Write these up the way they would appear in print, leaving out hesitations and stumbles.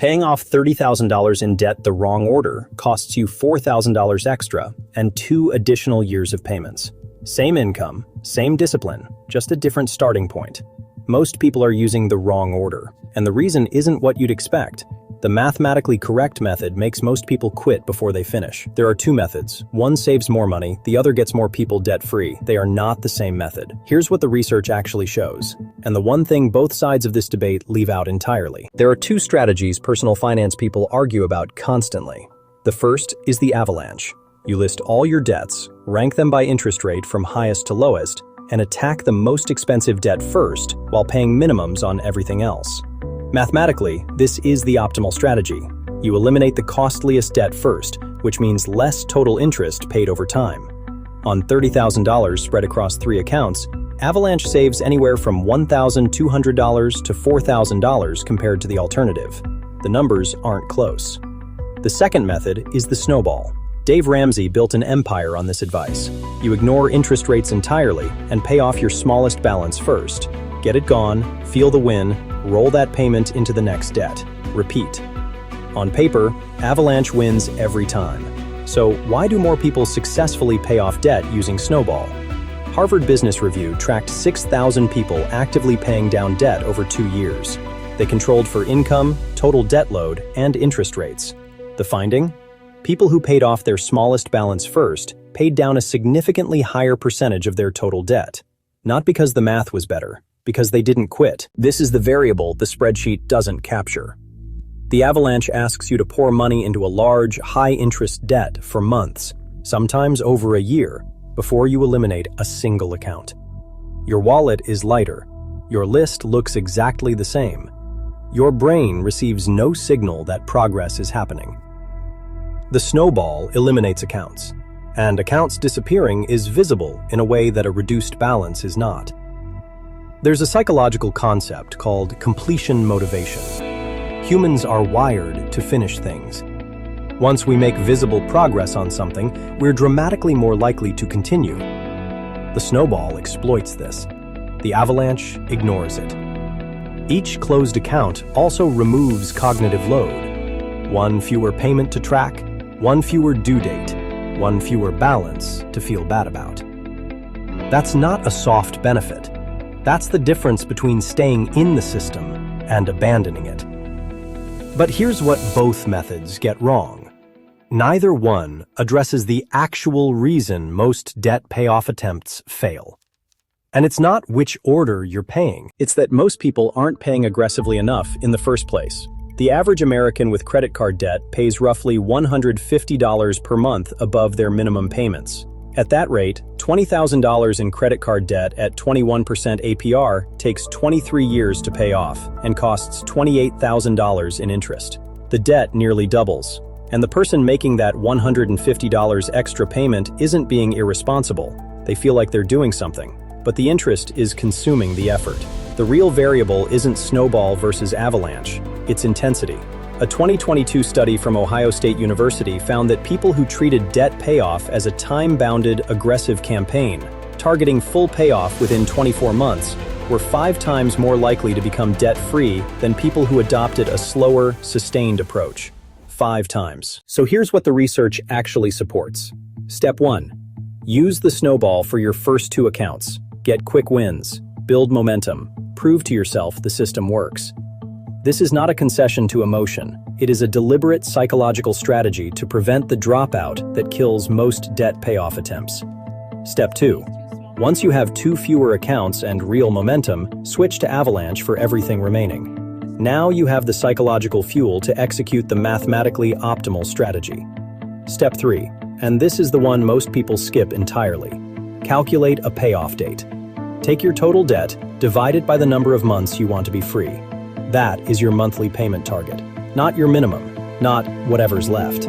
Paying off $30,000 in debt the wrong order costs you $4,000 extra and 2 additional years of payments. Same income, same discipline, just a different starting point. Most people are using the wrong order, and the reason isn't what you'd expect. The mathematically correct method makes most people quit before they finish. There are 2 methods. One saves more money, the other gets more people debt-free. They are not the same method. Here's what the research actually shows, and the one thing both sides of this debate leave out entirely. There are 2 strategies personal finance people argue about constantly. The first is the Avalanche. You list all your debts, rank them by interest rate from highest to lowest, and attack the most expensive debt first while paying minimums on everything else. Mathematically, this is the optimal strategy. You eliminate the costliest debt first, which means less total interest paid over time. On $30,000 spread across 3 accounts, Avalanche saves anywhere from $1,200 to $4,000 compared to the alternative. The numbers aren't close. The second method is the Snowball. Dave Ramsey built an empire on this advice. You ignore interest rates entirely and pay off your smallest balance first. Get it gone, feel the win, roll that payment into the next debt. Repeat. On paper, Avalanche wins every time. So why do more people successfully pay off debt using Snowball? Harvard Business Review tracked 6,000 people actively paying down debt over 2 years. They controlled for income, total debt load, and interest rates. The finding? People who paid off their smallest balance first paid down a significantly higher percentage of their total debt. Not because the math was better, because they didn't quit. This is the variable the spreadsheet doesn't capture. The Avalanche asks you to pour money into a large, high-interest debt for months, sometimes over a year, before you eliminate a single account. Your wallet is lighter. Your list looks exactly the same. Your brain receives no signal that progress is happening. The Snowball eliminates accounts, and accounts disappearing is visible in a way that a reduced balance is not. There's a psychological concept called completion motivation. Humans are wired to finish things. Once we make visible progress on something, we're dramatically more likely to continue. The Snowball exploits this. The Avalanche ignores it. Each closed account also removes cognitive load. 1 fewer payment to track, 1 fewer due date, 1 fewer balance to feel bad about. That's not a soft benefit. That's the difference between staying in the system and abandoning it. But here's what both methods get wrong. Neither one addresses the actual reason most debt payoff attempts fail. And it's not which order you're paying. It's that most people aren't paying aggressively enough in the first place. The average American with credit card debt pays roughly $150 per month above their minimum payments. At that rate, $20,000 in credit card debt at 21% APR takes 23 years to pay off and costs $28,000 in interest. The debt nearly doubles, and the person making that $150 extra payment isn't being irresponsible. They feel like they're doing something, but the interest is consuming the effort. The real variable isn't Snowball versus Avalanche, it's intensity. A 2022 study from Ohio State University found that people who treated debt payoff as a time-bounded, aggressive campaign, targeting full payoff within 24 months, were 5 times more likely to become debt-free than people who adopted a slower, sustained approach. 5 times. So here's what the research actually supports. Step 1. Use the Snowball for your first 2 accounts. Get quick wins. Build momentum. Prove to yourself the system works. This is not a concession to emotion. It is a deliberate psychological strategy to prevent the dropout that kills most debt payoff attempts. Step 2. Once you have 2 fewer accounts and real momentum, switch to Avalanche for everything remaining. Now you have the psychological fuel to execute the mathematically optimal strategy. Step 3. And this is the one most people skip entirely. Calculate a payoff date. Take your total debt, divide it by the number of months you want to be free. That is your monthly payment target, not your minimum, not whatever's left.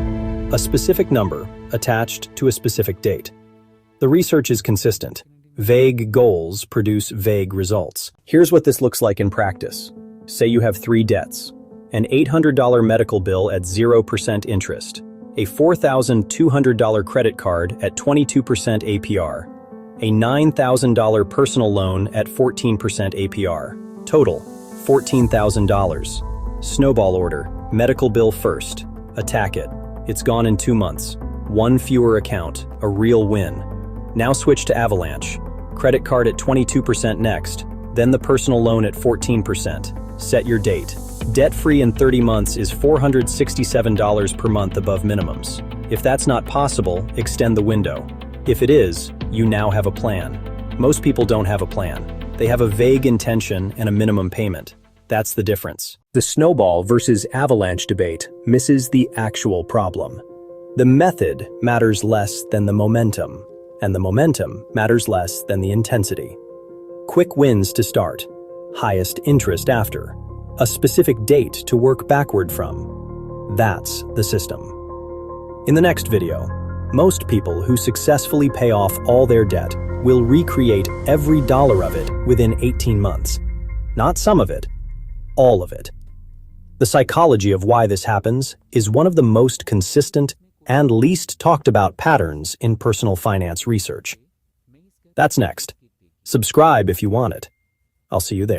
A specific number attached to a specific date. The research is consistent. Vague goals produce vague results. Here's what this looks like in practice. Say you have 3 debts: an $800 medical bill at 0% interest, a $4,200 credit card at 22% APR, a $9,000 personal loan at 14% APR. Total, $14,000. Snowball order. Medical bill first. Attack it. It's gone in 2 months. One fewer account, a real win. Now switch to Avalanche. Credit card at 22% next, then the personal loan at 14%. Set your date. Debt-free in 30 months is $467 per month above minimums. If that's not possible, extend the window. If it is, you now have a plan. Most people don't have a plan. They have a vague intention and a minimum payment. That's the difference. The Snowball versus Avalanche debate misses the actual problem. The method matters less than the momentum, and the momentum matters less than the intensity. Quick wins to start, highest interest after, a specific date to work backward from. That's the system. In the next video, most people who successfully pay off all their debt will recreate every dollar of it within 18 months. Not some of it, all of it. The psychology of why this happens is one of the most consistent and least talked about patterns in personal finance research. That's next. Subscribe if you want it. I'll see you there.